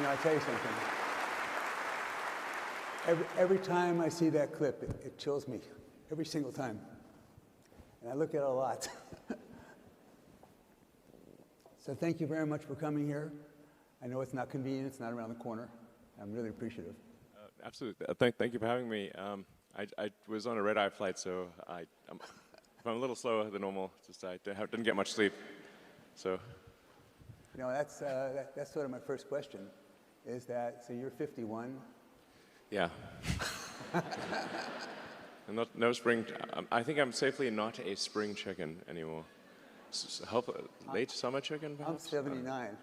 I'll tell you something. Every time I see that clip, it chills me. Every single time. And I look at it a lot. So thank you very much for coming here. I know it's not convenient. It's not around the corner. I'm really appreciative. Absolutely. Thank you for having me. I was on a red-eye flight, so I'm a little slower than normal. Just I didn't get much sleep. So. That's sort of my first question. Is that so? You're 51. Yeah. And no spring. I think I'm safely not a spring chicken anymore. Late summer chicken, perhaps? I'm 79.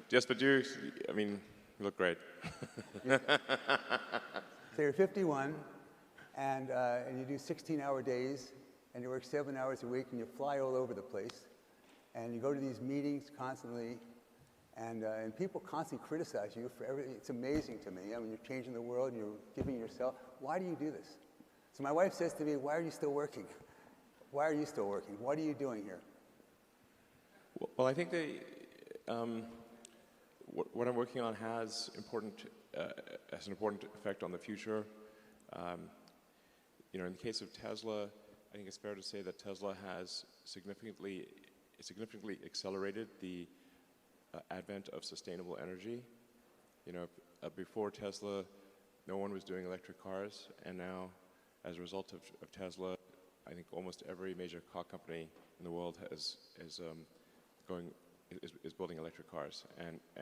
Yes, but you, I mean, you look great. So you're 51, and you do 16-hour days, and you work 7 hours a week, and you fly all over the place, and you go to these meetings constantly, and people constantly criticize you for everything. It's amazing to me. I mean, you're changing the world, and you're giving yourself. Why do you do this? So my wife says to me, "Why are you still working? Why are you still working? What are you doing here?" Well, I think what I'm working on has an important effect on the future. In the case of Tesla, I think it's fair to say that Tesla has significantly accelerated the advent of sustainable energy. Before Tesla, no one was doing electric cars, and now, as a result of Tesla, I think almost every major car company in the world is building electric cars, and I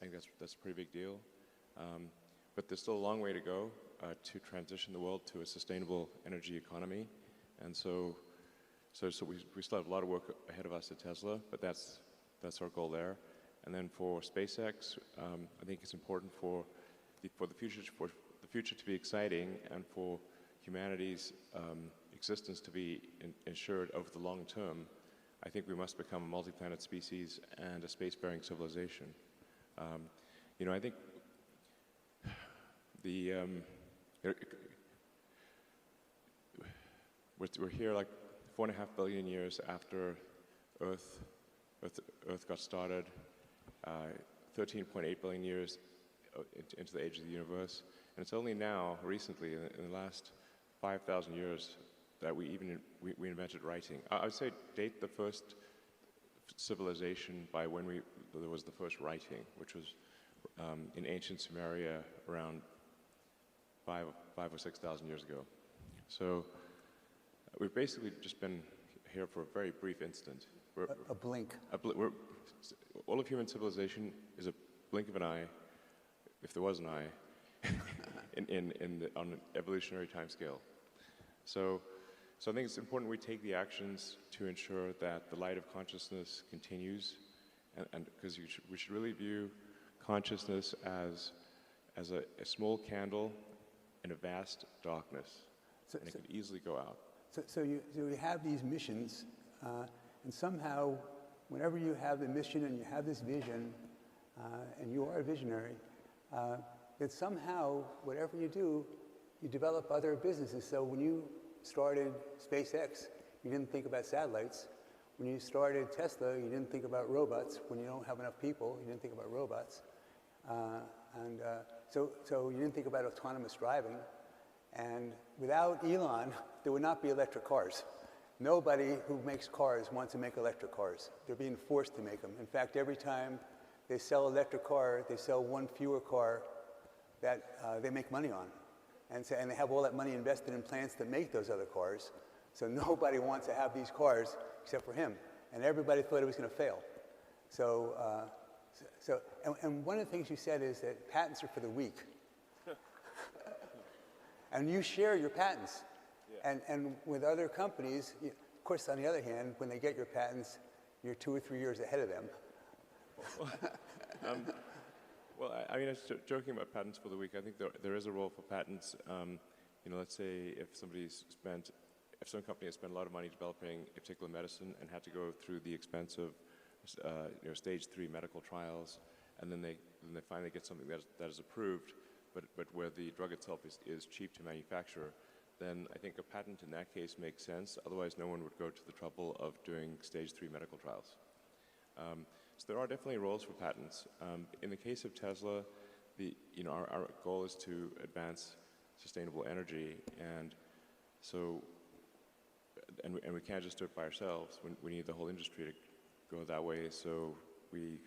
think that's a pretty big deal. But there's still a long way to go to transition the world to a sustainable energy economy, and so we still have a lot of work ahead of us at Tesla, but that's our goal there. And then for SpaceX, I think it's important for the future to be exciting, and for humanity's existence to be ensured over the long term. I think we must become a multi-planet species and a spacefaring civilization. I think we're here like 4.5 billion years after Earth got started, 13.8 billion years into the age of the universe, and it's only now, recently, in the last 5,000 years, that we invented writing. I would say date the first civilization by when there was the first writing, which was in ancient Sumeria around 5,000 or 6,000 years ago. So we've basically just been here for a very brief instant. A blink. All of human civilization is a blink of an eye, if there was an eye, on an evolutionary timescale. So I think it's important we take the actions to ensure that the light of consciousness continues, and because we should really view consciousness as a small candle in a vast darkness, and it could easily go out. So you have these missions, and somehow, whenever you have the mission and you have this vision, and you are a visionary, that somehow, whatever you do, you develop other businesses. So when you started SpaceX, you didn't think about satellites. When you started Tesla, you didn't think about robots. When you don't have enough people, you didn't think about robots. So you didn't think about autonomous driving. And without Elon, there would not be electric cars. Nobody who makes cars wants to make electric cars. They're being forced to make them. In fact, every time they sell an electric car, they sell one fewer car that they make money on. And they have all that money invested in plants that make those other cars. So nobody wants to have these cars except for him. And everybody thought it was going to fail. And one of the things you said is that patents are for the weak. And you share your patents. Yeah. And with other companies, of course, on the other hand, when they get your patents, you're 2 or 3 years ahead of them. Well, I mean, joking about patents for the weak, I think there is a role for patents. Let's say if some company has spent a lot of money developing a particular medicine and had to go through the expense of stage 3 medical trials, and then they finally get something that is approved, but where the drug itself is cheap to manufacture, then I think a patent in that case makes sense. Otherwise, no one would go to the trouble of doing stage 3 medical trials. so there are definitely roles for patents. In the case of Tesla, our goal is to advance sustainable energy, and so, and we can't just do it by ourselves. We need the whole industry to go that way. So we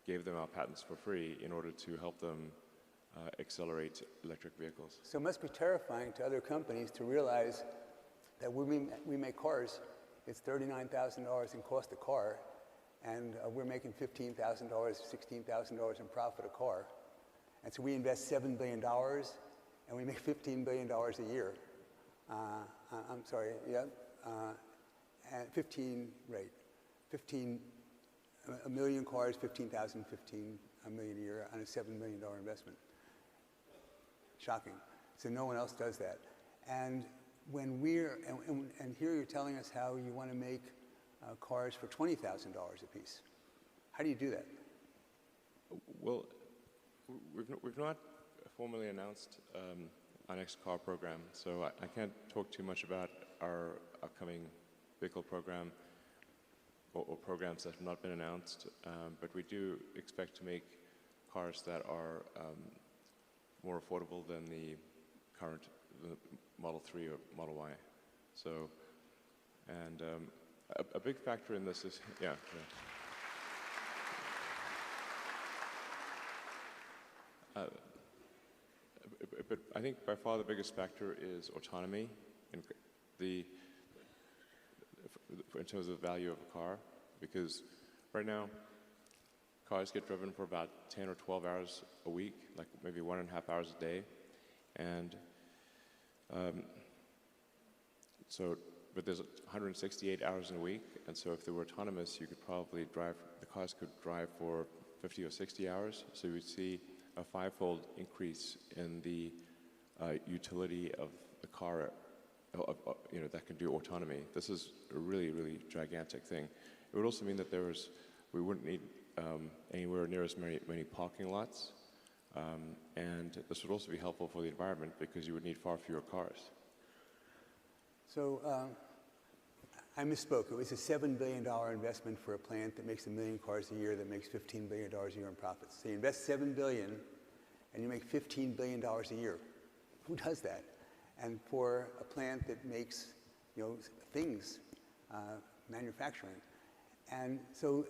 gave them our patents for free in order to help them accelerate electric vehicles. So it must be terrifying to other companies to realize that when we make cars, it's $39,000 in cost a car, and we're making $15,000, $16,000 in profit a car. And so we invest $7 billion, and we make $15 billion a year. I'm sorry, yeah, and 15, right, 15, a million cars, 15,000, 15 a million a year on a $7 million investment. Shocking. So no one else does that. And when and here you're telling us how you want to make cars for $20,000 a piece. How do you do that? Well, we've not formally announced our next car program, so I can't talk too much about our upcoming vehicle program or programs that have not been announced, but we do expect to make cars that are more affordable than the current Model 3 or Model Y. So, and a big factor in this is, yeah. But I think by far the biggest factor is autonomy in terms of the value of a car, because right now cars get driven for about 10 or 12 hours a week, like maybe 1.5 hours a day, and but there's 168 hours in a week, and so if they were autonomous, you could probably the cars could drive for 50 or 60 hours, so you would see a 5-fold increase in the utility of the car, that can do autonomy. This is a really, really gigantic thing. It would also mean that we wouldn't need anywhere near as many parking lots, and this would also be helpful for the environment because you would need far fewer cars. So I misspoke. It was a $7 billion investment for a plant that makes 1 million cars a year that makes $15 billion a year in profits. So you invest $7 billion and you make $15 billion a year. Who does that? And for a plant that makes, things, manufacturing. And so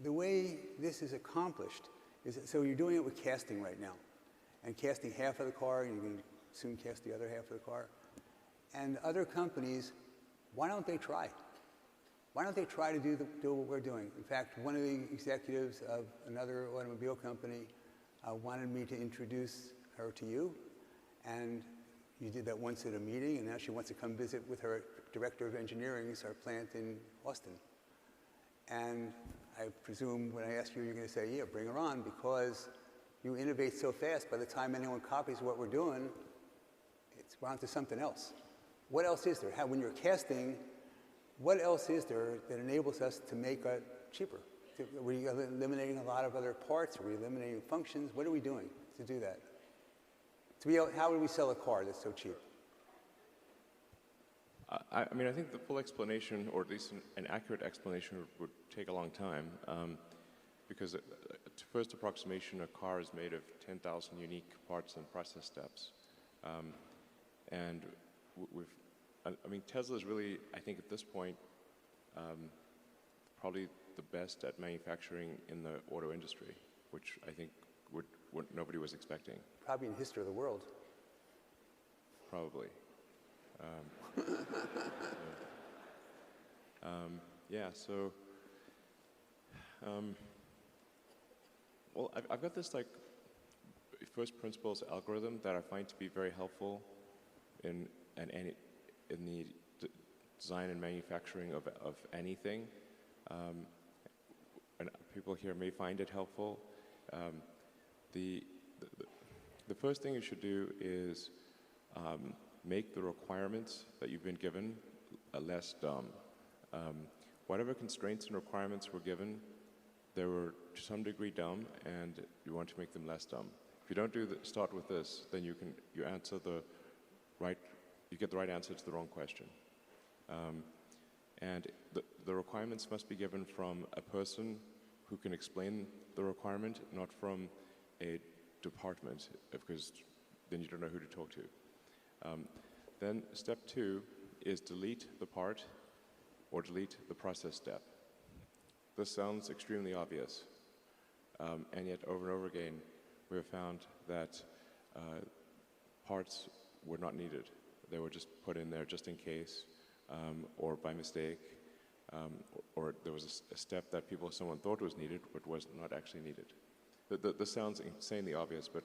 the way this is accomplished is, so you're doing it with casting right now. And casting half of the car, and you can soon cast the other half of the car. And other companies, why don't they try? Why don't they try to do what we're doing? In fact, one of the executives of another automobile company wanted me to introduce her to you, and you did that once at a meeting, and now she wants to come visit with her director of engineering, our plant in Austin. And I presume when I ask you, you're going to say, yeah, bring her on, because you innovate so fast, by the time anyone copies what we're doing, we're on to something else. What else is there? When you're casting, what else is there that enables us to make it cheaper? Are we eliminating a lot of other parts? Are we eliminating functions? What are we doing to do that? How do we sell a car that's so cheap? I mean, I think the full explanation, or at least an accurate explanation, would take a long time, because first approximation, a car is made of 10,000 unique parts and process steps, and Tesla is really, I think at this point, probably the best at manufacturing in the auto industry, which I think what nobody was expecting. Probably in the history of the world. Probably. Well, I've got this first principles algorithm that I find to be very helpful in the design and manufacturing of anything, and people here may find it helpful. The first thing you should do is make the requirements that you've been given less dumb. Whatever constraints and requirements were given, they were to some degree dumb, and you want to make them less dumb. If you don't start with this, then you answer you get the right answer to the wrong question. And the requirements must be given from a person who can explain the requirement, not from a department, because then you don't know who to talk to. Then step 2 is delete the part or delete the process step. This sounds extremely obvious, and yet over and over again, we have found that parts were not needed. They were just put in there just in case, or by mistake, or there was a step that someone thought was needed, but was not actually needed. This sounds insanely obvious, but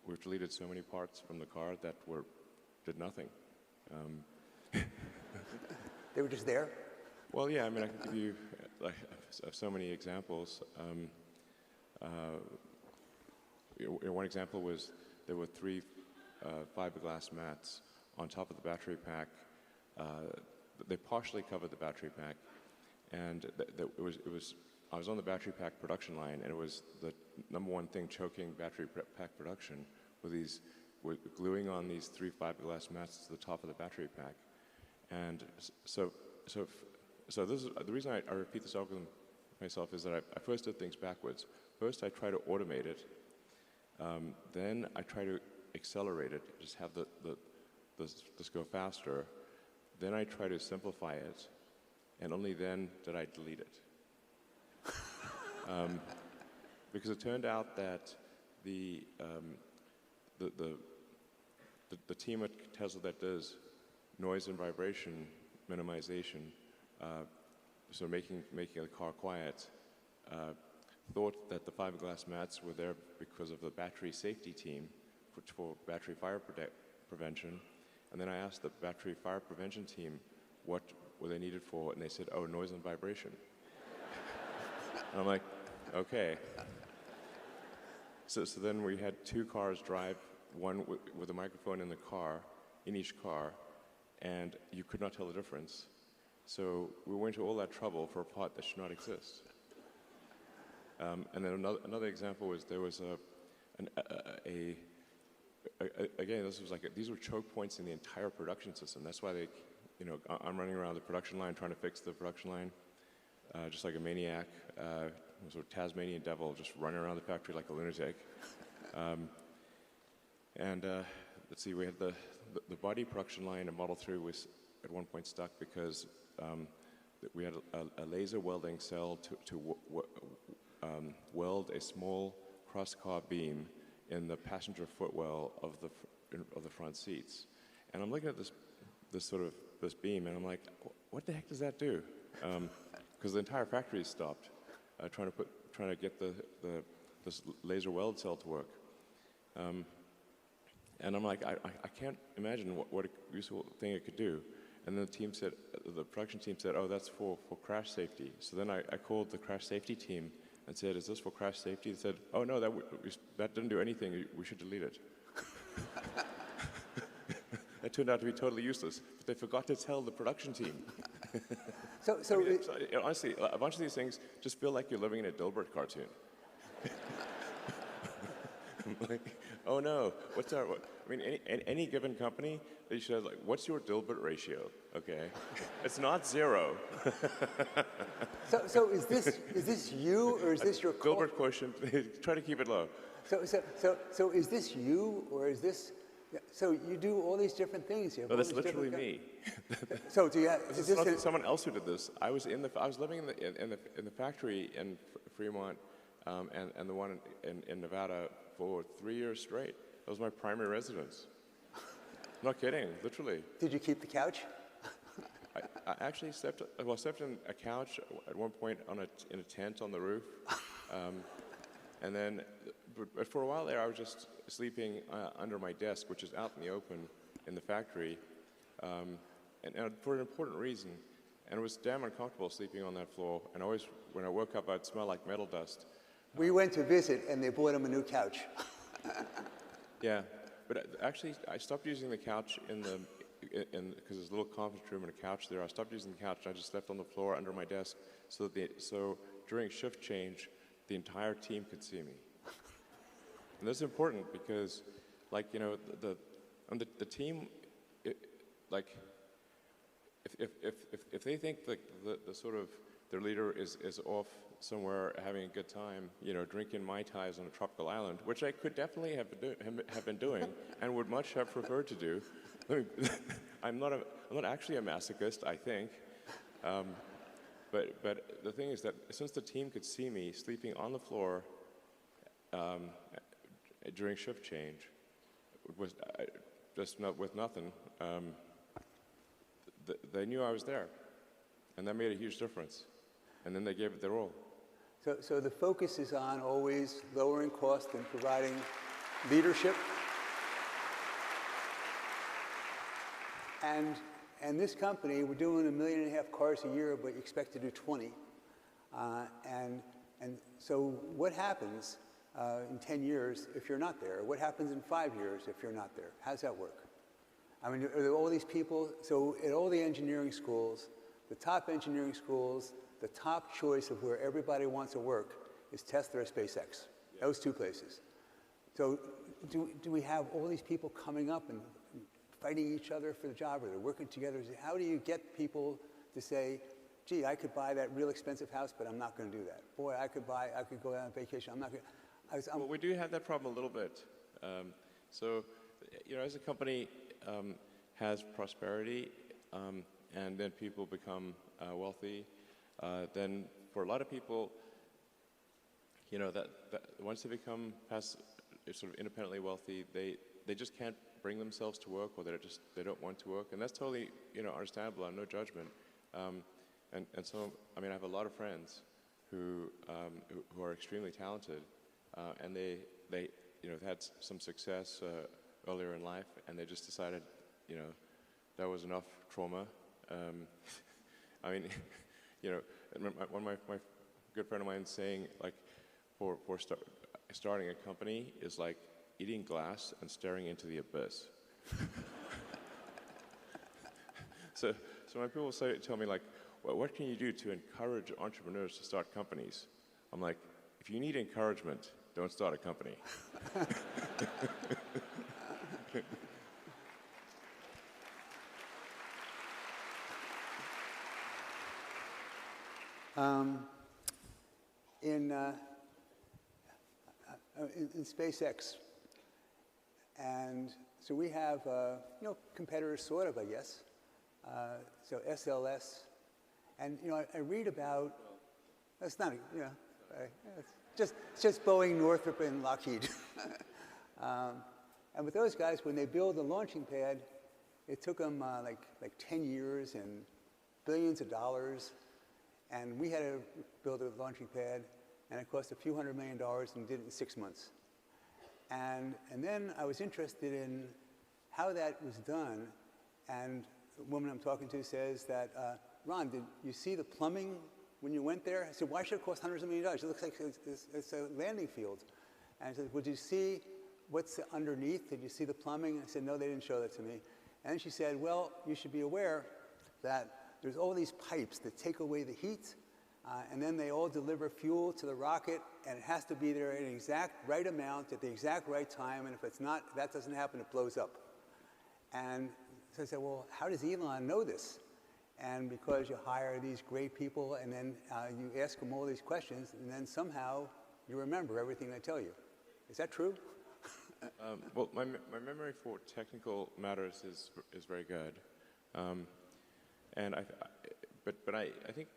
we've deleted so many parts from the car that did nothing. They were just there? Well, yeah, I mean, I can give you so many examples. One example was there were 3 fiberglass mats on top of the battery pack. They partially covered the battery pack, and I was on the battery pack production line, and it was the number one thing choking battery pack production with gluing on these 3 fiberglass mats to the top of the battery pack. And so this is the reason I repeat this algorithm myself is that I first did things backwards. First, I try to automate it. Then I try to accelerate it, just have this go faster. Then I try to simplify it, and only then did I delete it. Because it turned out that the team at Tesla that does noise and vibration minimization, so making the car quiet, thought that the fiberglass mats were there because of the battery safety team for battery fire prevention. And then I asked the battery fire prevention team what were they needed for, and they said, oh, noise and vibration. And I'm like, okay. So then we had 2 cars drive, one with a microphone in each car, and you could not tell the difference. So we went to all that trouble for a part that should not exist. And then another example was there was again, this was these were choke points in the entire production system. That's why I'm running around the production line trying to fix the production line, just like a maniac, sort of Tasmanian devil, just running around the factory like a lunatic. Let's see, we had the body production line in Model 3 was at one point stuck because we had a laser welding cell to weld a small cross-car beam in the passenger footwell of the front seats. And I'm looking at this beam, and I'm like, what the heck does that do? Because the entire factory stopped trying to get this laser weld cell to work. And I'm like, I can't imagine what a useful thing it could do. And then the production team said, oh, that's for crash safety. So then I called the crash safety team and said, is this for crash safety? They said, oh, no, that didn't do anything. We should delete it. That turned out to be totally useless, but they forgot to tell the production team. Honestly, a bunch of these things just feel like you're living in a Dilbert cartoon. Like, oh no, any given company, they should have what's your Dilbert ratio? Okay, it's not 0. So is this you, or is this your Dilbert quotient? Try to keep it low. So is this you, or is this? So you do all these different things here. No, that's literally me. So do you have? This is not someone else who did this. I was living in the factory in Fremont, and the one in Nevada for 3 years straight. That was my primary residence. I'm not kidding, literally. Did you keep the couch? I actually slept in a couch at one point in a tent on the roof, and then, but for a while there, I was just sleeping under my desk, which is out in the open in the factory, and for an important reason. And it was damn uncomfortable sleeping on that floor. And always, when I woke up, I'd smell like metal dust. We went to visit, and they bought him a new couch. Yeah, but actually, I stopped using the couch because there's a little conference room and a couch there. I stopped using the couch, and I just slept on the floor under my desk, so during shift change, the entire team could see me. And that's important because, the team, if they think the sort of their leader is off somewhere having a good time, you know, drinking Mai Tais on a tropical island, which I could definitely have been doing and would much have preferred to do. I'm not actually a masochist, I think. But the thing is that since the team could see me sleeping on the floor during shift change, with nothing, they knew I was there, and that made a huge difference. And then they gave it their all. So the focus is on always lowering cost and providing leadership. And this company, we're doing 1.5 million cars a year, but you expect to do 20. And so what happens in 10 years if you're not there? What happens in 5 years if you're not there? How does that work? I mean, are there all these people? So at all the engineering schools, the top engineering schools, the top choice of where everybody wants to work is Tesla or SpaceX, those two places. So do we have all these people coming up and fighting each other for the job, or they're working together? How do you get people to say, gee, I could buy that real expensive house, but I'm not going to do that. Boy, I could go on vacation, I'm not going to. Well, we do have that problem a little bit. So, you know, as a company has prosperity, and then people become wealthy, then for a lot of people, you know, that once they become sort of independently wealthy, they just can't bring themselves to work, or they don't want to work, and that's totally, you know, understandable. No judgment. And so, I mean, I have a lot of friends who are extremely talented, and they you know, had some success earlier in life, and they just decided, you know, that was enough trauma. I mean, you know, one of my good friend of mine saying, like, for starting a company is like eating glass and staring into the abyss. So when people tell me, like, well, what can you do to encourage entrepreneurs to start companies? I'm like, if you need encouragement, don't start a company. In SpaceX, and so we have you know, competitors, sort of, I guess. So SLS, and you know, I read about. That's not, you know, it's just Boeing, Northrop, and Lockheed. And with those guys, when they build a launching pad, it took them like 10 years and billions of dollars. And we had to build a launching pad, and it cost a few $100 million, and did it in 6 months. And then I was interested in how that was done, and the woman I'm talking to says that, Ron, did you see the plumbing when you went there? I said, why should it cost hundreds of millions of dollars? It looks like it's a landing field. And I said, would you see what's underneath? Did you see the plumbing? And I said, no, they didn't show that to me. And then she said, well, you should be aware that there's all these pipes that take away the heat, and then they all deliver fuel to the rocket, and it has to be there in the exact right amount at the exact right time, and if it's not, if that doesn't happen, it blows up. And so I said, well, how does Elon know this? And because you hire these great people, and then you ask them all these questions, and then somehow you remember everything they tell you. Is that true? Well, my memory for technical matters is very good. And but I think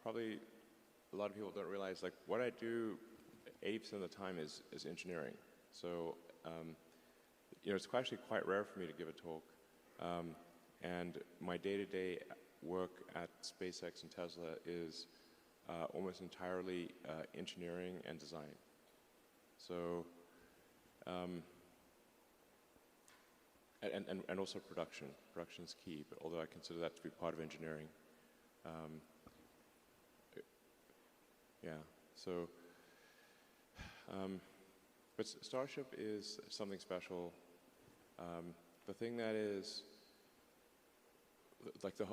probably a lot of people don't realize, like, what I do 80% of the time is engineering. So you know, it's actually quite rare for me to give a talk. And my day-to-day work at SpaceX and Tesla is almost entirely engineering and design. So and also production. Production is key, but although I consider that to be part of engineering. Yeah, so, but Starship is something special. The thing that is, like the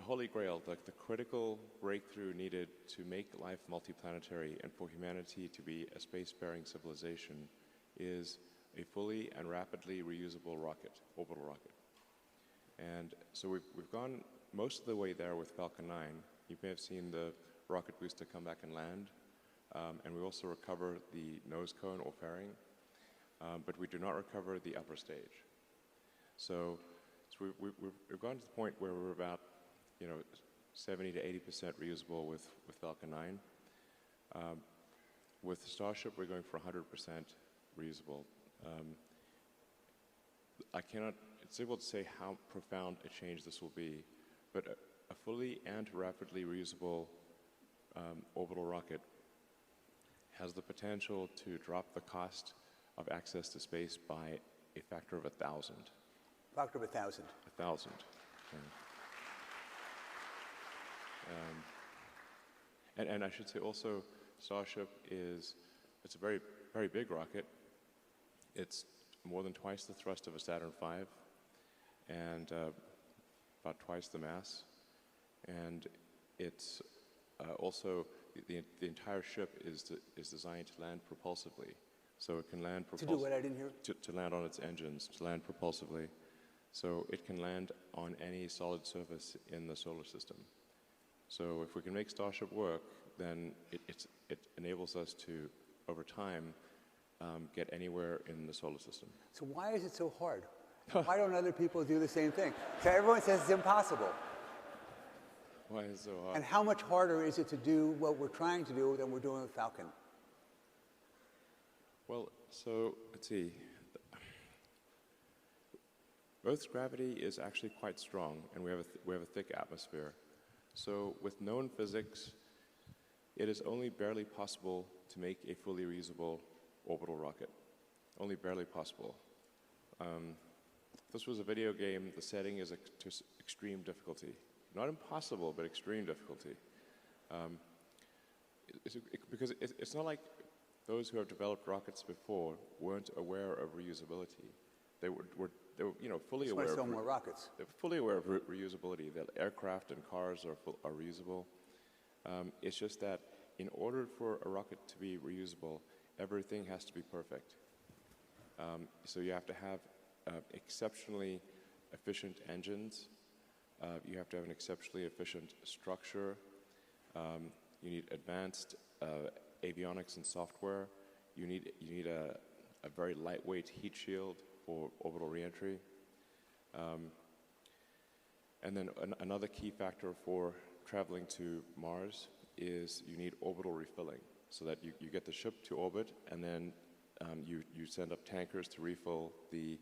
holy grail, like the critical breakthrough needed to make life multiplanetary and for humanity to be a spacefaring civilization, is a fully and rapidly reusable rocket, orbital rocket. And so we've gone most of the way there with Falcon 9. You may have seen the rocket booster come back and land. And we also recover the nose cone or fairing, but we do not recover the upper stage. So we've gotten to the point where we're about, 70 to 80% reusable with Falcon 9. With Starship, we're going for 100% reusable. It's difficult to say how profound a change this will be, but a fully and rapidly reusable orbital rocket has the potential to drop the cost of access to space by a factor of 1,000. Factor of 1,000. 1,000. And I should say also, Starship it's a very, very big rocket. It's more than twice the thrust of a Saturn V, and about twice the mass. And it's also, the entire ship is designed to land propulsively. So it can land To do what? I didn't hear. to land on its engines, to land propulsively. So it can land on any solid surface in the solar system. So if we can make Starship work, then it enables us to, over time, get anywhere in the solar system. So why is it so hard? Why don't other people do the same thing? So everyone says it's impossible. Why is it so hard? And how much harder is it to do what we're trying to do than we're doing with Falcon? Well, so let's see. Earth's gravity is actually quite strong, and we have a thick atmosphere. So with known physics, it is only barely possible to make a fully reusable orbital rocket. Only barely possible. If this was a video game, the setting is to extreme difficulty. Not impossible, but extreme difficulty. Because it's not like those who have developed rockets before weren't aware of reusability. They were fully aware. Just want to sell more rockets. They're fully aware of reusability. That aircraft and cars are reusable. It's just that in order for a rocket to be reusable, everything has to be perfect. So you have to have exceptionally efficient engines. You have to have an exceptionally efficient structure. You need advanced avionics and software. You need a very lightweight heat shield for orbital reentry. And then another key factor for traveling to Mars is you need orbital refilling, so that you get the ship to orbit, and then you send up tankers to refill the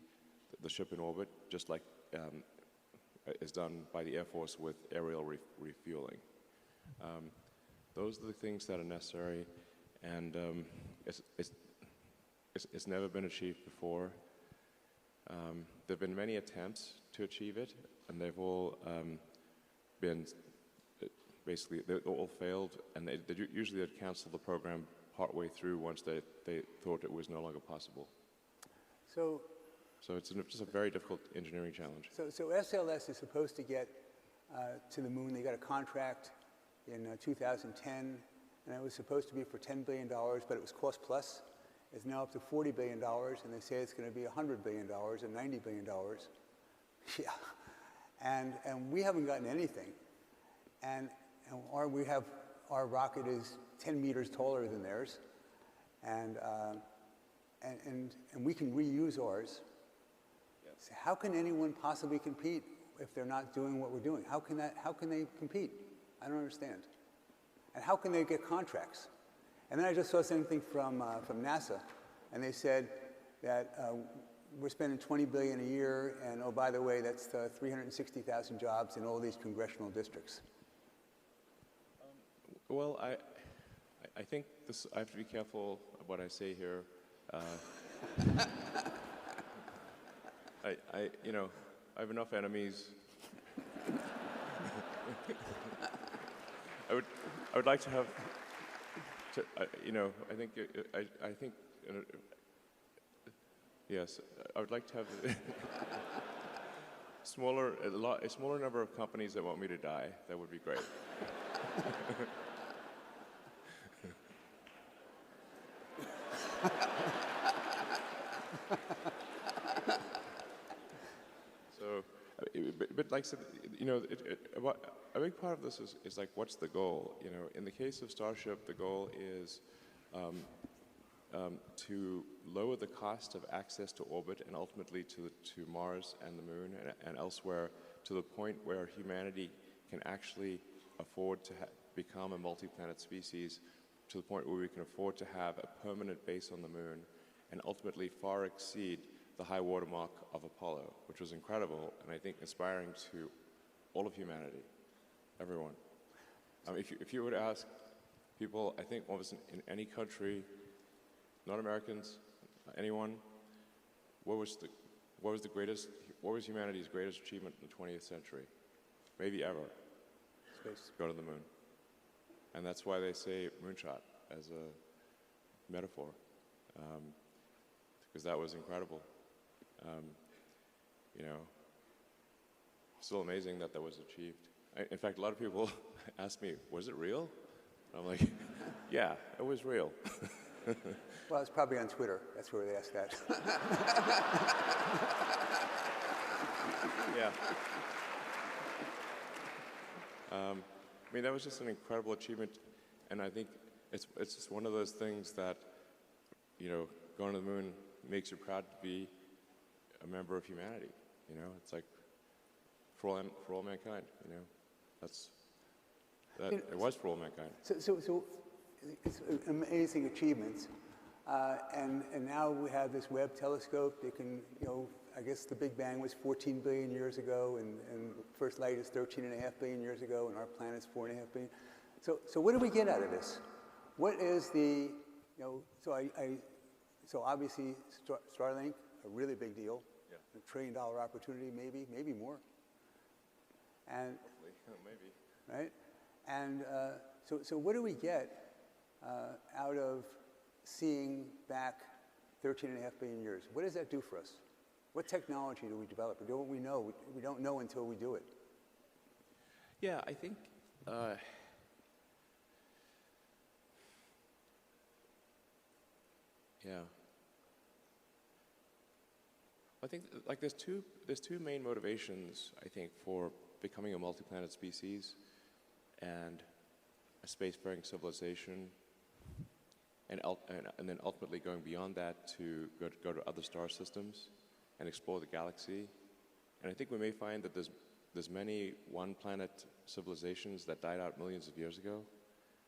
ship in orbit, just like is done by the Air Force with aerial refueling. Those are the things that are necessary, and it's never been achieved before. There have been many attempts to achieve it, and they've all been basically, they all failed, and they usually they'd cancel the program partway through once they thought it was no longer possible. So it's just a very difficult engineering challenge. So SLS is supposed to get to the moon. They got a contract in 2010, and it was supposed to be for $10 billion, but it was cost plus. It's now up to $40 billion, and they say it's going to be $100 billion and $90 billion. Yeah, and we haven't gotten anything, and our rocket is 10 meters taller than theirs, and we can reuse ours. Yes. So how can anyone possibly compete if they're not doing what we're doing? How can they compete? I don't understand. And how can they get contracts? And then I just saw something from NASA, and they said that we're spending $20 billion a year, and oh, by the way, that's 360,000 jobs in all these congressional districts. Well, I think I have to be careful of what I say here. I have enough enemies. I would like to have. I think. Yes, I would like to have a smaller number of companies that want me to die. That would be great. So, but like I said, you know, a big part of this is like, what's the goal? You know, in the case of Starship, the goal is to lower the cost of access to orbit and ultimately to Mars and the Moon and elsewhere, to the point where humanity can actually afford to become a multi-planet species, to the point where we can afford to have a permanent base on the Moon and ultimately far exceed the high watermark of Apollo, which was incredible and I think inspiring to all of humanity, everyone. If you were to ask people, I think almost in any country, not Americans, anyone, what was humanity's greatest achievement in the 20th century? Maybe ever. Space. Go to the Moon. And that's why they say moonshot as a metaphor, because that was incredible. You know, still amazing that was achieved. In fact, a lot of people ask me, was it real? I'm like, yeah, it was real. Well, it's probably on Twitter. That's where they ask that. Yeah. I mean, that was just an incredible achievement, and I think it's just one of those things that, you know, going to the Moon makes you proud to be a member of humanity. You know, it's like for all mankind. You know, it was for all mankind. So it's amazing achievements, and now we have this Webb telescope. They can, you know, I guess the Big Bang was 14 billion years ago, and first light is 13.5 billion years ago, and our planet's 4.5 billion. So what do we get out of this? What is the, you know? So obviously Starlink, a really big deal, yeah. $1 trillion opportunity, maybe more. And maybe. Right, and so what do we get out of seeing back 13.5 billion years? What does that do for us? What technology do we develop? Or don't we know? We don't know until we do it. Yeah, I think yeah. I think like there's two main motivations, I think, for becoming a multi-planet species and a spacefaring civilization, and then ultimately going beyond that to go to other star systems and explore the galaxy. And I think we may find that there's many one-planet civilizations that died out millions of years ago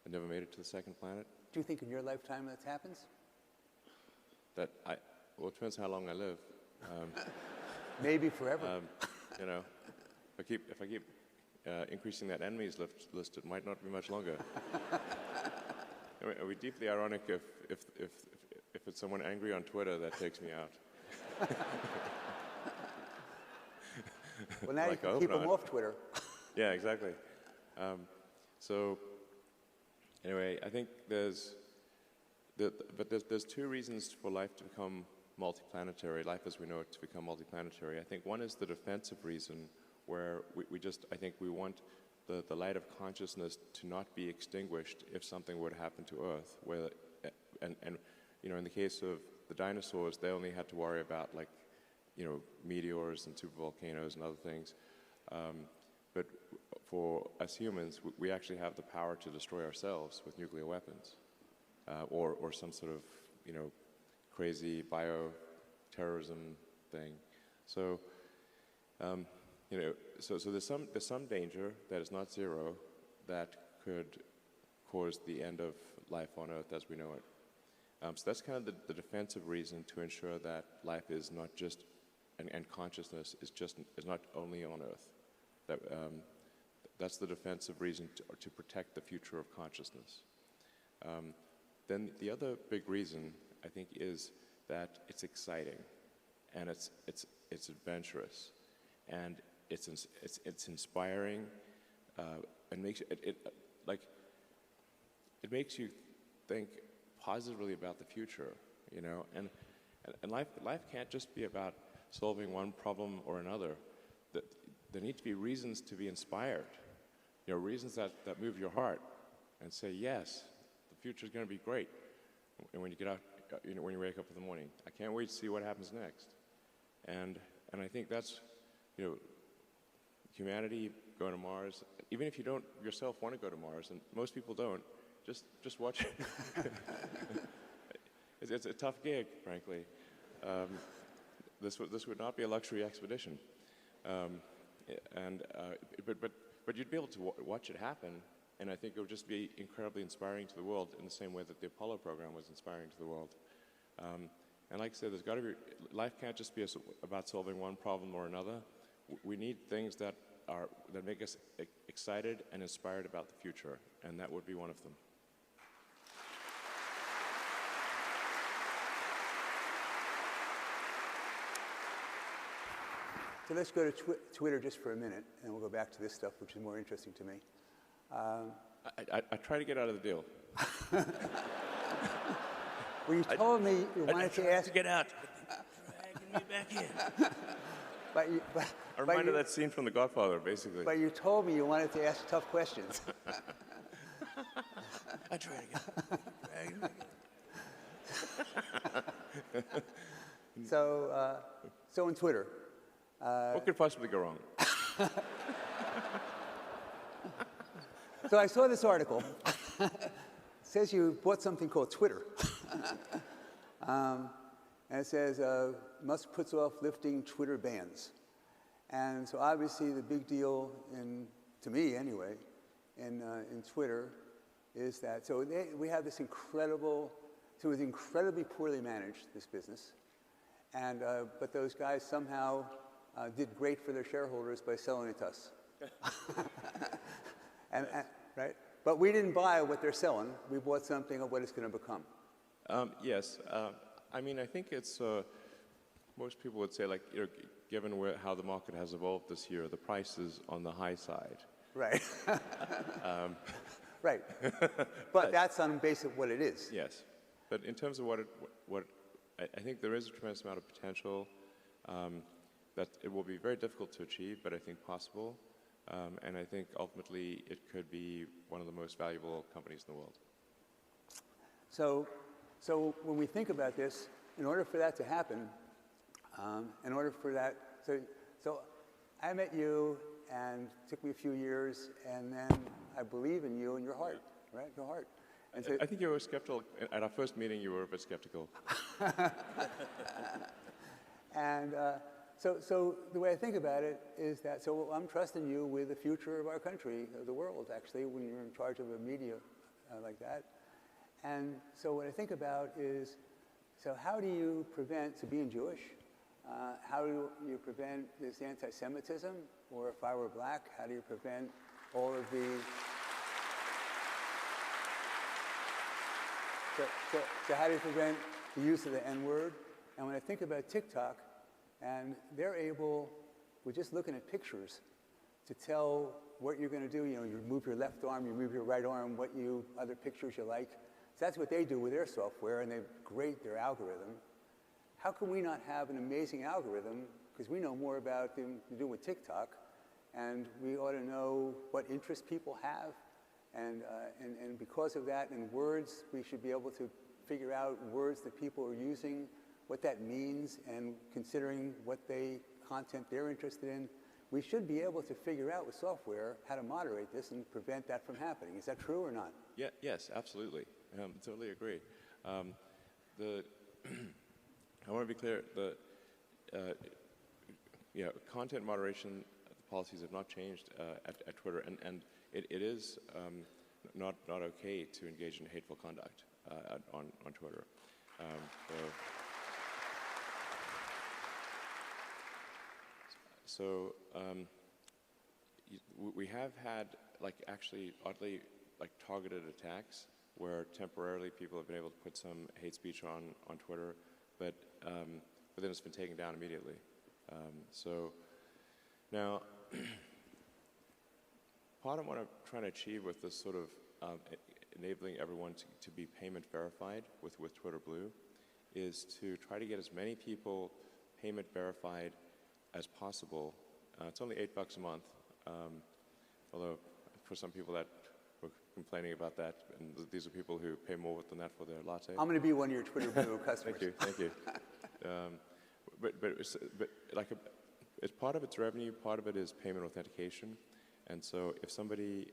and never made it to the second planet. Do you think in your lifetime that happens? Well, it depends how long I live. Maybe forever. You know, if I keep increasing that enemies list, it might not be much longer. I mean, it would be deeply ironic if it's someone angry on Twitter that takes me out. Well, now like, you can keep them off Twitter. Yeah, exactly. So anyway, I think there's two reasons for life to become multiplanetary, life as we know it to become multiplanetary. I think one is the defensive reason, where I think we want the light of consciousness to not be extinguished if something were to happen to Earth. And you know, in the case of the dinosaurs, they only had to worry about, like, you know, meteors and supervolcanoes and other things. But for us humans, we actually have the power to destroy ourselves with nuclear weapons, or some sort of, you know, crazy bioterrorism thing. So, you know, so there's some danger that is not zero that could cause the end of life on Earth as we know it. So that's kind of the defensive reason to ensure that life is not just, and consciousness is not only on Earth. That's the defensive reason to protect the future of consciousness. Then the other big reason, I think, is that it's exciting, and it's adventurous, and it's inspiring, and makes it makes you think positively about the future, you know. And life can't just be about solving one problem or another. There need to be reasons to be inspired, you know, reasons that move your heart and say, yes, the future is going to be great. And when you get out, you know, when you wake up in the morning, I can't wait to see what happens next. And I think that's, you know, humanity going to Mars, even if you don't yourself want to go to Mars, and most people don't, just watch it. It's a tough gig, frankly. This would not be a luxury expedition, but you'd be able to watch it happen, and I think it would just be incredibly inspiring to the world in the same way that the Apollo program was inspiring to the world. And like I said, there's got to be, life can't just be about solving one problem or another. We need things that make us excited and inspired about the future, and that would be one of them. So let's go to Twitter just for a minute, and we'll go back to this stuff, which is more interesting to me. I try to get out of the deal. Well, you told me you wanted to ask. To get out. Dragging me back in. A reminder of that scene from The Godfather, basically. But you told me you wanted to ask tough questions. I try to get dragging me back in. So on Twitter. What could possibly go wrong? So I saw this article. It says you bought something called Twitter. And it says, Musk puts off lifting Twitter bans. And so obviously the big deal, to me anyway, in Twitter is that, we have this incredible, so it was incredibly poorly managed, this business. And, but those guys somehow did great for their shareholders by selling it to us. Right? But we didn't buy what they're selling. We bought something of what it's going to become. Yes. I mean, I think it's, most people would say, like, given how the market has evolved this year, the price is on the high side. Right. Right. But that's on base of what it is. Yes. But in terms of I think there is a tremendous amount of potential that it will be very difficult to achieve, but I think possible. And I think ultimately it could be one of the most valuable companies in the world. So when we think about this, in order for that to happen, so I met you, and it took me a few years, and then I believe in you in your heart, right? Your heart. And so, I think you were skeptical. At our first meeting, you were a bit skeptical. And so the way I think about it is that, so I'm trusting you with the future of our country, of the world, actually, when you're in charge of a media like that. And so what I think about is, so how do you prevent, so being Jewish, how do you prevent this anti-Semitism? Or if I were black, how do you prevent all of the... So how do you prevent the use of the N-word? And when I think about TikTok, and they're able, with just looking at pictures, to tell what you're going to do. You know, you move your left arm, you move your right arm, other pictures you like. So that's what they do with their software, and they've great their algorithm. How can we not have an amazing algorithm? Because we know more about them to do with TikTok, and we ought to know what interests people have. And because of that, in words, we should be able to figure out words that people are using, what that means, and considering what content they're interested in. We should be able to figure out with software how to moderate this and prevent that from happening. Is that true or not? Yeah, yes, absolutely. Totally agree. I want to be clear. Content moderation policies have not changed at Twitter, and it is not okay to engage in hateful conduct on Twitter. We have had, actually oddly, targeted attacks where temporarily people have been able to put some hate speech on Twitter, but then it's been taken down immediately. Now, part of what I'm trying to achieve with this sort of enabling everyone to be payment verified with Twitter Blue is to try to get as many people payment verified as possible. It's only $8 a month, although for some people that were complaining about that, and these are people who pay more than that for their latte. I'm going to be one of your Twitter Blue customers. Thank you. it's part of its revenue, part of it is payment authentication. And so if somebody,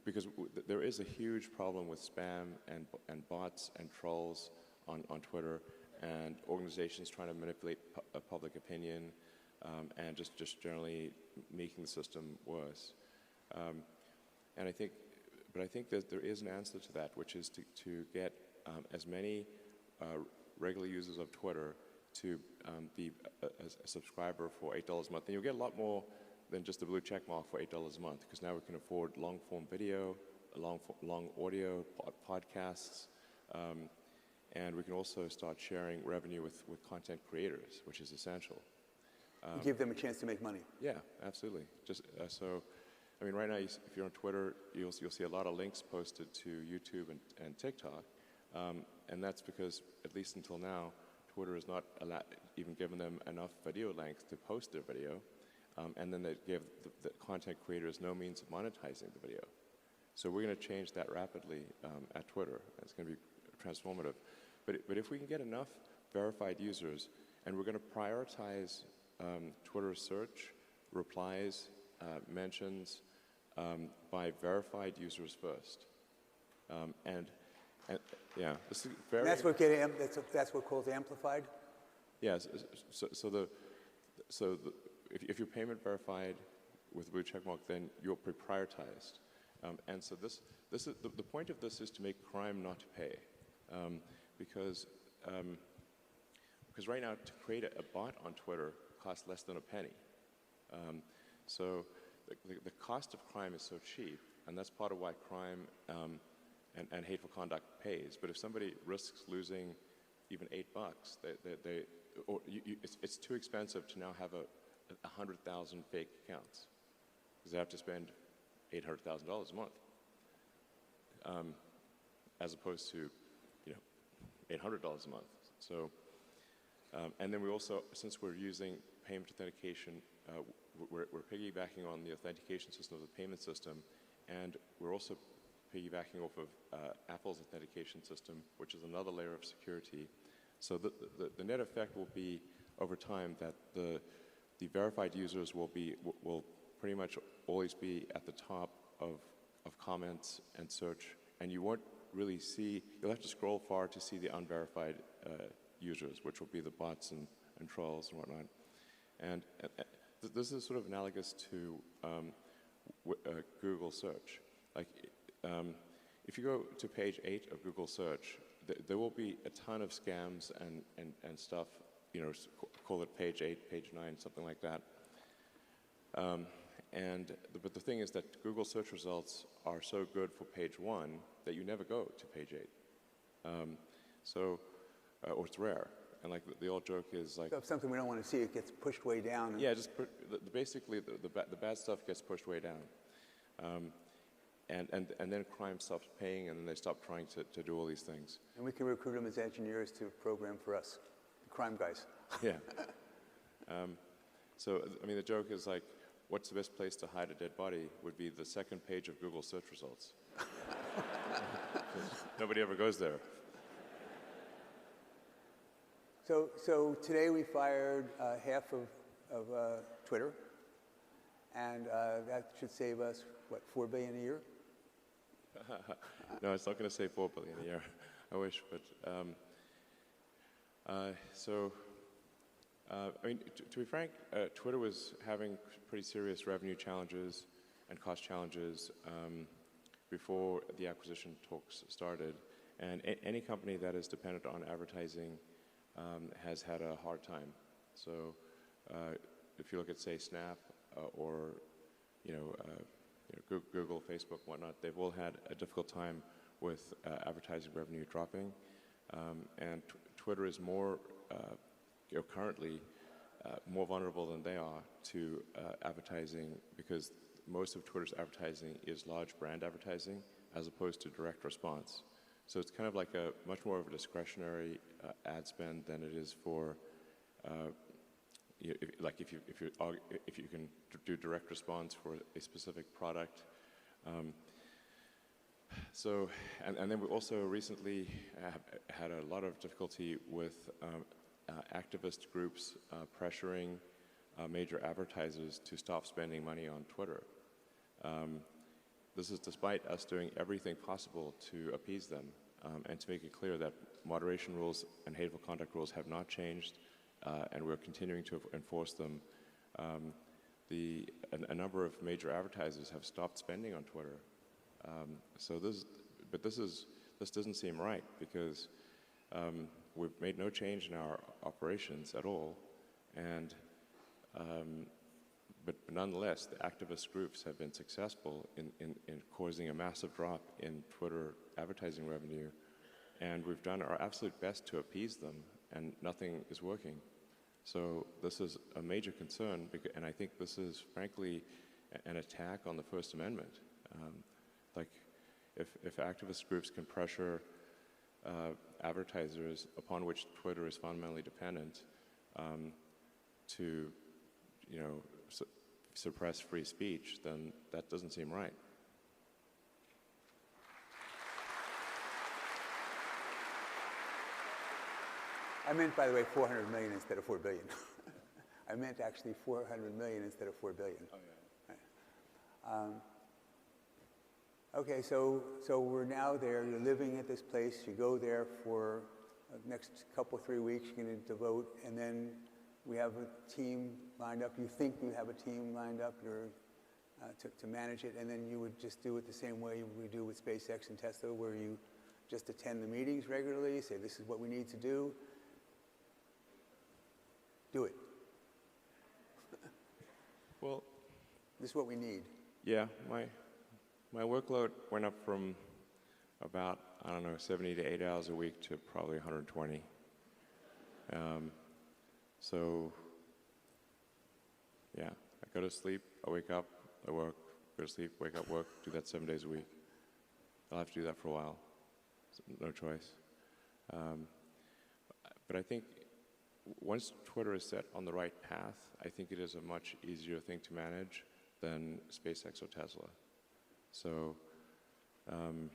because there is a huge problem with spam and bots and trolls on Twitter, and organizations trying to manipulate public opinion, and just generally making the system worse. And I think that there is an answer to that, which is to get as many regular users of Twitter to be a subscriber for $8 a month. And you'll get a lot more than just the blue check mark for $8 a month, because now we can afford long-form video, long audio, podcasts, and we can also start sharing revenue with content creators, which is essential. You give them a chance to make money. Yeah, absolutely. Just so, I mean, right now, if you're on Twitter, you'll see a lot of links posted to YouTube and TikTok, and that's because, at least until now, Twitter has not even given them enough video length to post their video, and then they give the content creators no means of monetizing the video. So we're going to change that rapidly at Twitter. It's going to be transformative. But if we can get enough verified users, and we're going to prioritize Twitter search, replies, mentions by verified users first, and yeah, this is very. And that's what calls amplified. Yes. So if you're payment verified with blue checkmark, then you're prioritized, and so this is the point of this is to make crime not to pay, because right now to create a bot on Twitter costs less than a penny, so the cost of crime is so cheap, and that's part of why crime and hateful conduct pays. But if somebody risks losing even $8, it's too expensive to now have 100,000 fake accounts, because they have to spend $800,000 a month, as opposed to $800 a month. So, and then we also, since we're using payment authentication, we're piggybacking on the authentication system of the payment system, and we're also piggybacking off of Apple's authentication system, which is another layer of security. So the net effect will be, over time, that the verified users will pretty much always be at the top of comments and search, and you won't really see, you'll have to scroll far to see the unverified users, which will be the bots and trolls and whatnot. And this is sort of analogous to Google search. Like, if you go to page 8 of Google search, there will be a ton of scams and stuff, call it page 8, page 9, something like that. But the thing is that Google search results are so good for page 1 that you never go to page 8. Or it's rare. And like the old joke is like, So if something we don't want to see, it gets pushed way down. yeah, basically the bad stuff gets pushed way down. And then crime stops paying, and then they stop trying to do all these things. And we can recruit them as engineers to program for us, the crime guys. Yeah. So, I mean, the joke is like, what's the best place to hide a dead body would be the second page of Google search results. Nobody ever goes there. So today we fired half of Twitter, and that should save us, what, $4 billion a year? No, it's not going to save $4 billion a year. I wish, but I mean, to be frank, Twitter was having pretty serious revenue challenges and cost challenges before the acquisition talks started, and any company that is dependent on advertising has had a hard time. So, if you look at, say, Snap or Google, Facebook, whatnot, they've all had a difficult time with advertising revenue dropping, and Twitter is more currently more vulnerable than they are to advertising, because most of Twitter's advertising is large brand advertising as opposed to direct response. So it's kind of like a much more of a discretionary ad spend than it is for if you can do direct response for a specific product. And then we also recently had a lot of difficulty with activist groups pressuring major advertisers to stop spending money on Twitter. This is despite us doing everything possible to appease them and to make it clear that moderation rules and hateful conduct rules have not changed, and we're continuing to enforce them. A number of major advertisers have stopped spending on Twitter. This doesn't seem right because we've made no change in our operations at all, and but nonetheless, the activist groups have been successful in causing a massive drop in Twitter advertising revenue, and we've done our absolute best to appease them, and nothing is working. So this is a major concern, and I think this is, frankly, an attack on the First Amendment. Like, if activist groups can pressure advertisers upon which Twitter is fundamentally dependent to, suppress free speech, then that doesn't seem right. I meant, by the way, 400 million instead of 4 billion. I meant actually 400 million instead of 4 billion. Oh, yeah. Right. Okay, so we're now there. You're living at this place. You go there for the next couple, 3 weeks. You're going to devote, and then we have a team lined up. You think you have a team lined up to manage it, and then you would just do it the same way we do with SpaceX and Tesla, where you just attend the meetings regularly, say this is what we need to do. Do it. Well, this is what we need. Yeah, my workload went up from about, 70 to 80 hours a week to probably 120. So, yeah, I go to sleep, I wake up, I work, go to sleep, wake up, work, do that 7 days a week. I'll have to do that for a while. No choice. But I think once Twitter is set on the right path, I think it is a much easier thing to manage than SpaceX or Tesla. So, and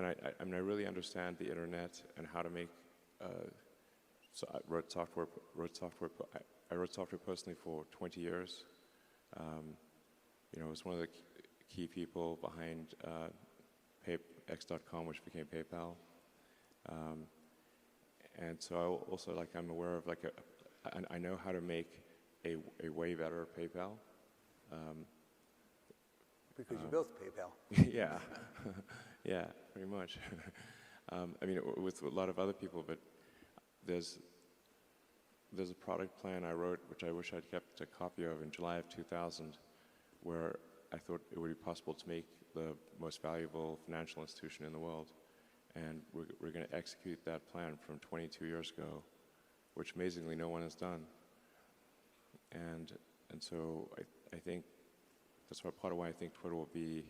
I really understand the internet and how to make. So I wrote software. I wrote software personally for 20 years. I was one of the key people behind X.com, which became PayPal. And so I also, I'm aware of, I know how to make a way better PayPal. Because you built PayPal. Yeah, yeah, pretty much. With a lot of other people, but there's a product plan I wrote, which I wish I'd kept a copy of in July of 2000, where I thought it would be possible to make the most valuable financial institution in the world. And we're going to execute that plan from 22 years ago, which amazingly no one has done. And so I think that's part of why I think Twitter will be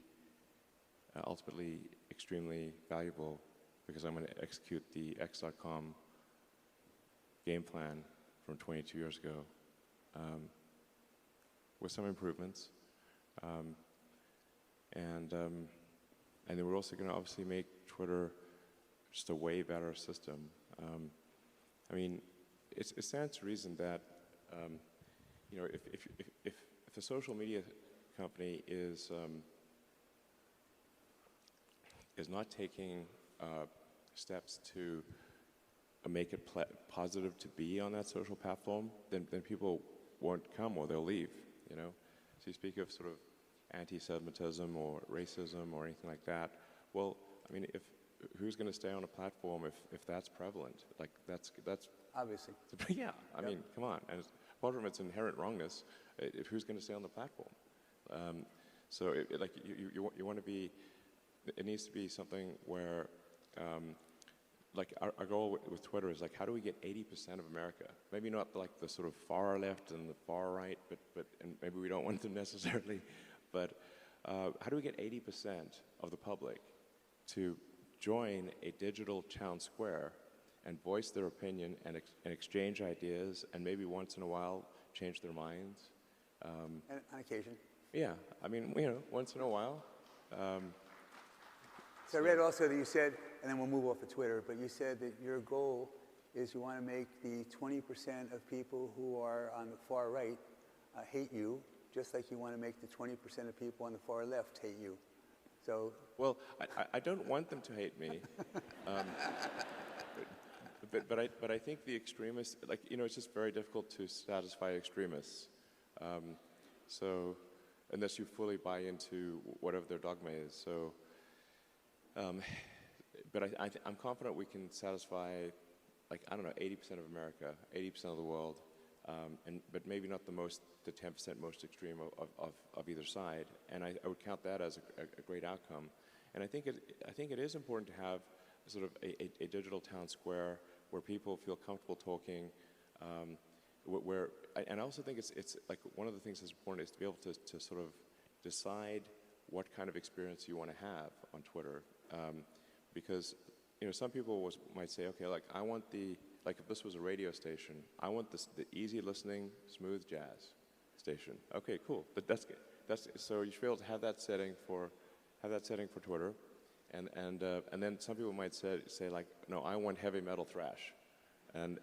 ultimately extremely valuable, because I'm going to execute the X.com game plan from 22 years ago with some improvements. And then we're also going to obviously make Twitter just a way better system. It stands to reason that if a social media company is not taking steps to make it positive to be on that social platform, then people won't come or they'll leave. So you speak of sort of anti-Semitism or racism or anything like that. Well, who's going to stay on a platform if that's prevalent? That's obviously. Yeah, come on. And apart from its inherent wrongness, who's going to stay on the platform? So you want to be. It needs to be something where, our goal with Twitter is how do we get 80% of America? Maybe not the sort of far left and the far right, but and maybe we don't want them necessarily, but how do we get 80% of the public to join a digital town square and voice their opinion and exchange ideas, and maybe once in a while change their minds? And on occasion. Yeah, once in a while. So I read also that you said, and then we'll move off of Twitter, but you said that your goal is you want to make the 20% of people who are on the far right hate you, just like you want to make the 20% of people on the far left hate you. So, well, I don't want them to hate me, but I think the extremists, like, you know, it's just very difficult to satisfy extremists. So, unless you fully buy into whatever their dogma is. So, but I'm confident we can satisfy, like, I don't know, 80% of America, 80% of the world, but maybe not the 10% most extreme of either side. And I would count that as a great outcome. And I think it is important to have sort of a digital town square where people feel comfortable talking. And I also think it's like one of the things that's important is to be able to sort of decide what kind of experience you want to have on Twitter. Because, you know, some people might say, okay, like, I want like if this was a radio station, I want the easy listening, smooth jazz station. Okay, cool. But so you should be able to have that setting for Twitter, and then some people might say like, no, I want heavy metal thrash, and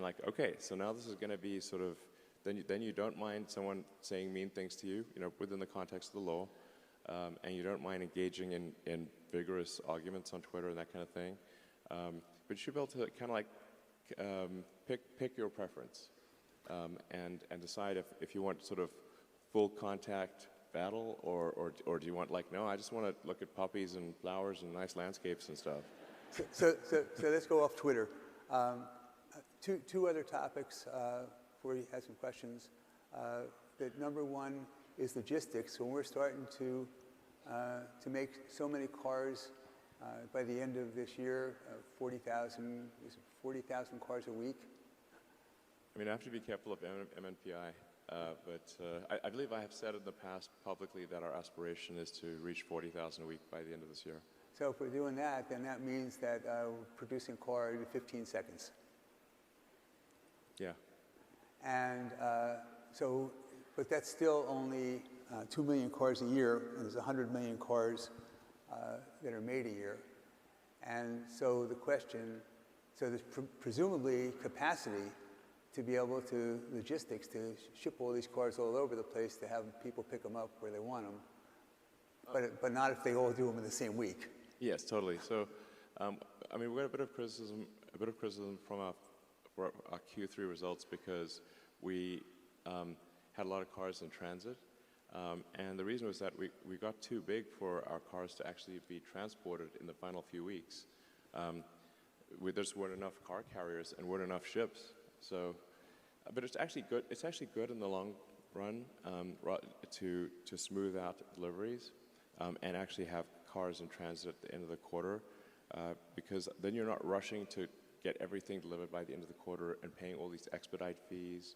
like, okay, so now this is going to be sort of then you don't mind someone saying mean things to you, you know, within the context of the law, and you don't mind engaging in vigorous arguments on Twitter and that kind of thing, but you should be able to kind of like pick your preference, and decide if you want sort of full contact battle, or do you want, like, no, I just want to look at poppies and flowers and nice landscapes and stuff. So let's go off Twitter. Two other topics before you have some questions. That number one is logistics. When we're starting to make so many cars by the end of this year, 40,000 cars a week. I mean, I have to be careful of MNPI, but I believe I have said in the past publicly that our aspiration is to reach 40,000 a week by the end of this year. So if we're doing that, then that means that we're producing a car every 15 seconds. Yeah. And but that's still only 2 million cars a year, and there's 100 million cars that are made a year. And so the question, so there's presumably capacity to be able to, logistics, to ship all these cars all over the place, to have people pick them up where they want them, but not if they all do them in the same week. Yes, totally. So, I mean, we got a bit of criticism from our Q3 results because we had a lot of cars in transit, and the reason was that we got too big for our cars to actually be transported in the final few weeks. There just weren't enough car carriers and weren't enough ships. So, but it's actually good. It's actually good in the long run to smooth out deliveries and actually have cars in transit at the end of the quarter, because then you're not rushing to get everything delivered by the end of the quarter and paying all these expedite fees.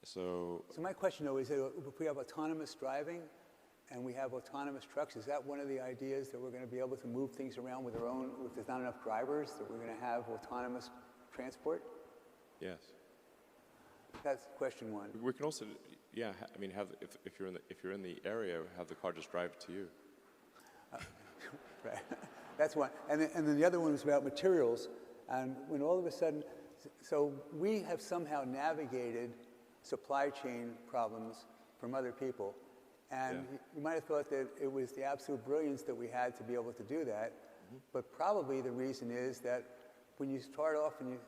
So my question, though, is that if we have autonomous driving and we have autonomous trucks, is that one of the ideas that we're going to be able to move things around with our own, if there's not enough drivers, that we're going to have autonomous transport? Yes. That's question one. We can also, yeah, I mean, if you're in the area, have the car just drive to you. Right. That's one. And then the other one was about materials. And when all of a sudden, so we have somehow navigated supply chain problems from other people. And yeah. You might have thought that it was the absolute brilliance that we had to be able to do that. Mm-hmm. But probably the reason is that when you start off and you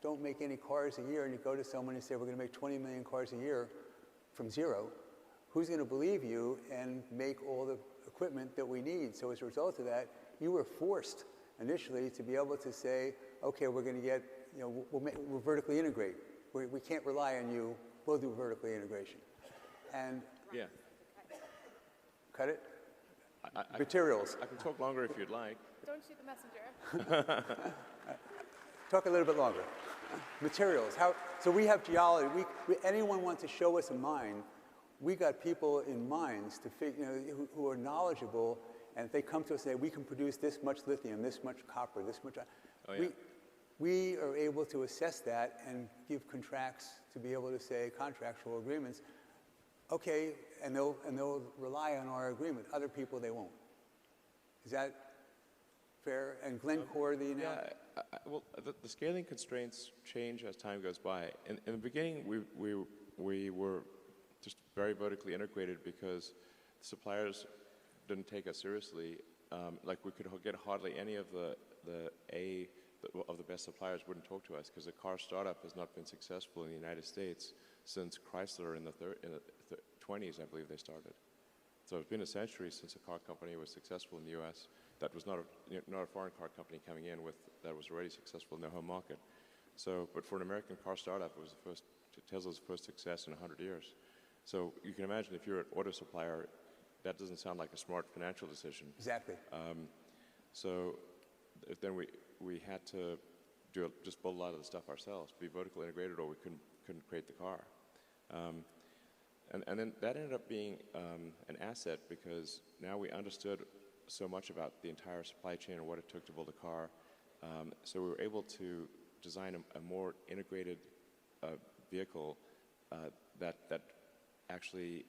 don't make any cars a year and you go to someone and say, we're going to make 20 million cars a year from zero, who's going to believe you and make all the equipment that we need? So as a result of that, you were forced initially to be able to say, okay, we're going to get, we'll vertically integrate. We can't rely on you. We'll do vertically integration. And yeah. Cut it? Materials. I can talk longer if you'd like. Don't shoot the messenger. Talk a little bit longer. Materials. So we have geology. Anyone wants to show us a mine, we got people in mines to who are knowledgeable, and if they come to us and say, we can produce this much lithium, this much copper, this much, oh, yeah. we are able to assess that and give contracts to be able to say contractual agreements. Okay, and they'll rely on our agreement. Other people, they won't. Is that fair? And Glencore, the Yeah, well, the scaling constraints change as time goes by. In the beginning, we were just very vertically integrated because suppliers didn't take us seriously. Like we could get hardly any of the best suppliers wouldn't talk to us because the car startup has not been successful in the United States since Chrysler in the 20s, I believe they started. So it's been a century since a car company was successful in the U.S. That was not a foreign car company coming in that was already successful in their home market. So, but for an American car startup, it was Tesla's first success in 100 years. So you can imagine if you're an auto supplier, that doesn't sound like a smart financial decision. Exactly. So then we had to just build a lot of the stuff ourselves, be vertically integrated, or we couldn't create the car. And then that ended up being an asset because now we understood so much about the entire supply chain and what it took to build a car. So we were able to design a more integrated vehicle that actually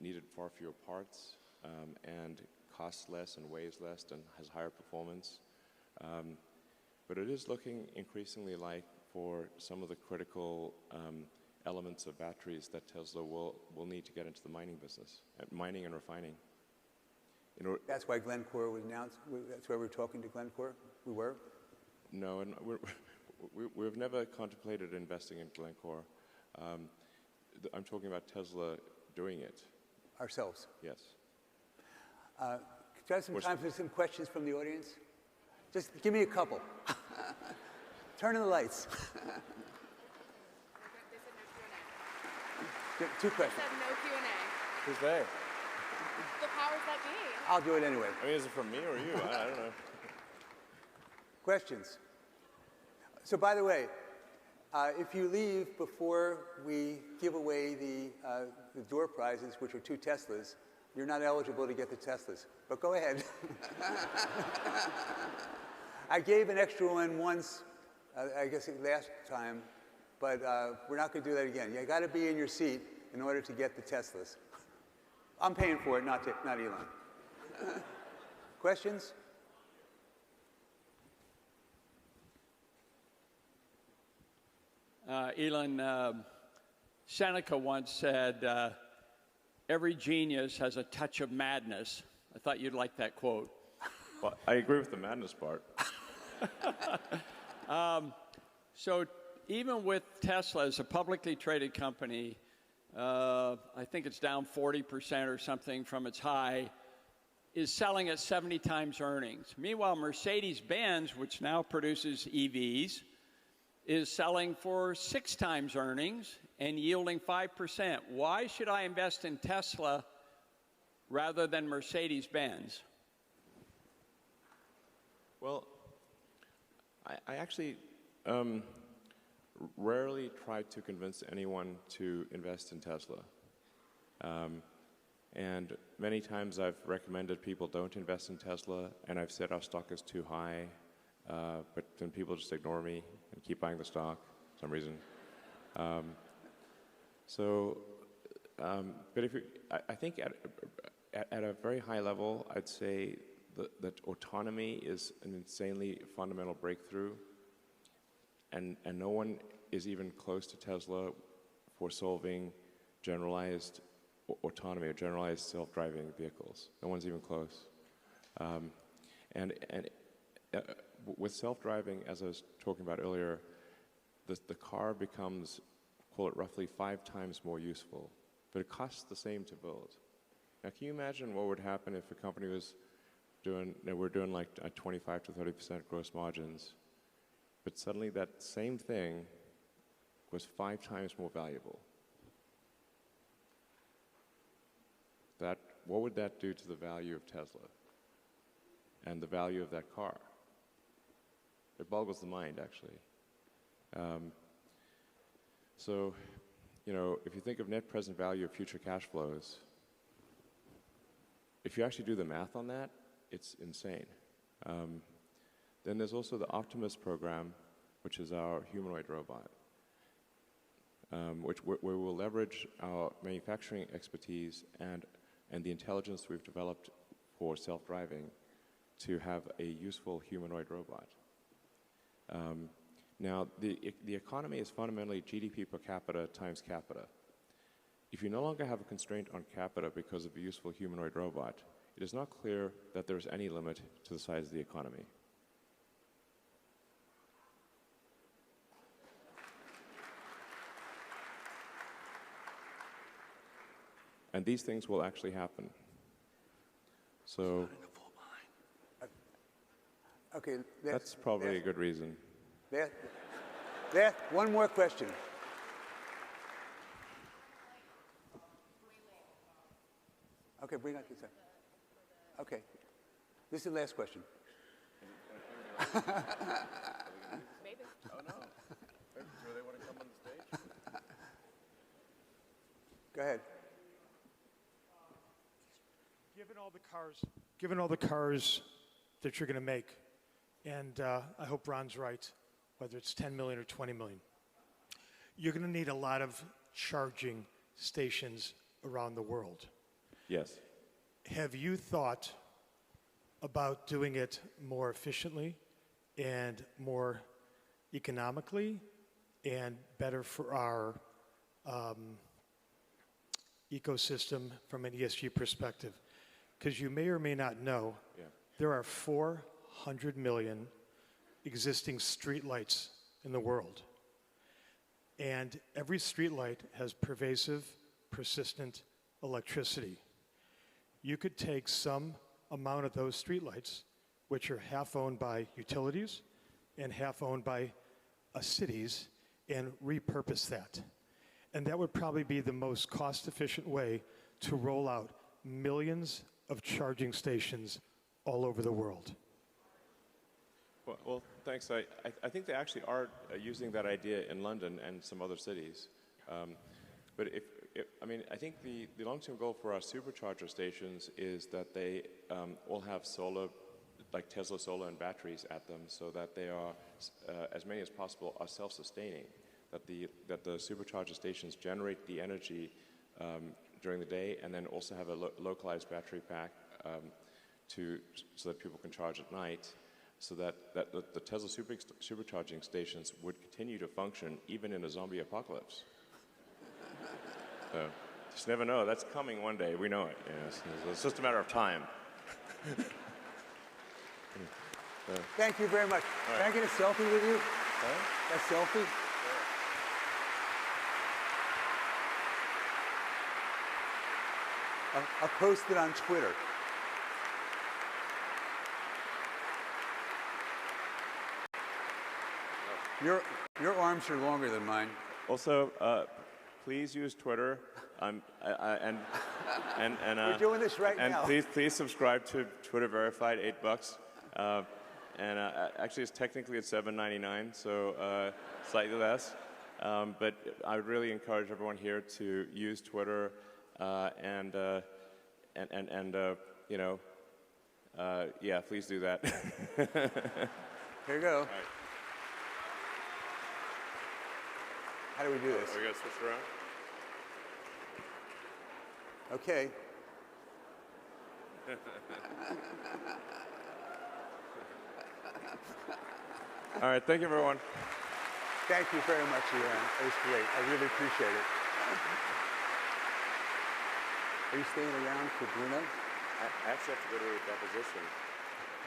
needed far fewer parts and costs less and weighs less and has higher performance. But it is looking increasingly like for some of the critical elements of batteries that Tesla will need to get into the mining business, mining and refining. That's why Glencore was announced. That's why we're talking to Glencore. We were. No, and we've never contemplated investing in Glencore. I'm talking about Tesla doing it. Ourselves. Yes. Do you have some time for some questions from the audience? Just give me a couple. Turn on the lights. They said no Q&A. Two questions. They said no Q&A. Who's they? The powers that be. I'll do it anyway. I mean, is it from me or you? I don't know. Questions? So by the way, if you leave before we give away the door prizes, which are 2 Teslas, you're not eligible to get the Teslas. But go ahead. I gave an extra one once, I guess last time, but we're not going to do that again. You got to be in your seat in order to get the Teslas. I'm paying for it, not Elon. Questions? Elon, Seneca once said, every genius has a touch of madness. I thought you'd like that quote. Well, I agree with the madness part. So even with Tesla as a publicly traded company, I think it's down 40% or something from its high, is selling at 70 times earnings. Meanwhile, Mercedes-Benz, which now produces EVs, is selling for 6 times earnings and yielding 5%. Why should I invest in Tesla rather than Mercedes-Benz? Well, I actually rarely try to convince anyone to invest in Tesla. And many times I've recommended people don't invest in Tesla, and I've said our stock is too high, but then people just ignore me and keep buying the stock for some reason. But if I think at a very high level, I'd say that autonomy is an insanely fundamental breakthrough, and no one is even close to Tesla for solving generalized autonomy or generalized self-driving vehicles. No one's even close. With self-driving, as I was talking about earlier, the car becomes, call it roughly 5 times more useful, but it costs the same to build. Now, can you imagine what would happen if a company was we're doing like 25 to 30% gross margins, but suddenly that same thing was 5 times more valuable? What would that do to the value of Tesla and the value of that car? It boggles the mind, actually. So, if you think of net present value of future cash flows, if you actually do the math on that, it's insane. Then there's also the Optimus program, which is our humanoid robot, where we'll leverage our manufacturing expertise and the intelligence we've developed for self-driving to have a useful humanoid robot. Now, the economy is fundamentally GDP per capita times capita. If you no longer have a constraint on capita because of a useful humanoid robot, it is not clear that there is any limit to the size of the economy. And these things will actually happen. So Okay, that's probably a good reason. One more question. Okay, bring out this side. Okay, this is the last question. Maybe. Oh, no. Do they want to come on the stage? Go ahead. Given all the cars that you're going to make, and I hope Ron's right, whether it's 10 million or 20 million, you're going to need a lot of charging stations around the world. Yes. Have you thought about doing it more efficiently and more economically and better for our ecosystem from an ESG perspective? Because you may or may not know, there are 400 million existing streetlights in the world. And every streetlight has pervasive, persistent electricity. You could take some amount of those streetlights, which are half owned by utilities and half owned by cities, and repurpose that. And that would probably be the most cost-efficient way to roll out millions of charging stations all over the world. Well, thanks. I think they actually are using that idea in London and some other cities. But I think the long-term goal for our supercharger stations is that they all have solar, like Tesla solar and batteries at them, so that they are, as many as possible, are self-sustaining. That the supercharger stations generate the energy during the day, and then also have a localized battery pack so that people can charge at night, so that the Tesla supercharging stations would continue to function even in a zombie apocalypse. So, just never know. That's coming one day. We know it. Yes. It's just a matter of time. Thank you very much. Right. Can I get a selfie with you? Huh? A selfie? I'll post it on Twitter. Your arms are longer than mine. Also, please use Twitter. We're doing this right now. And please subscribe to Twitter Verified, $8. Actually, it's technically at $7.99, so slightly less. But I would really encourage everyone here to use Twitter yeah, please do that. Here you go. All right. How do we do this? Are we going to switch around? Okay. All right, thank you, everyone. Thank you very much, Elon. It was great. I really appreciate it. Are you staying around for Bruno? I actually have to go to a deposition.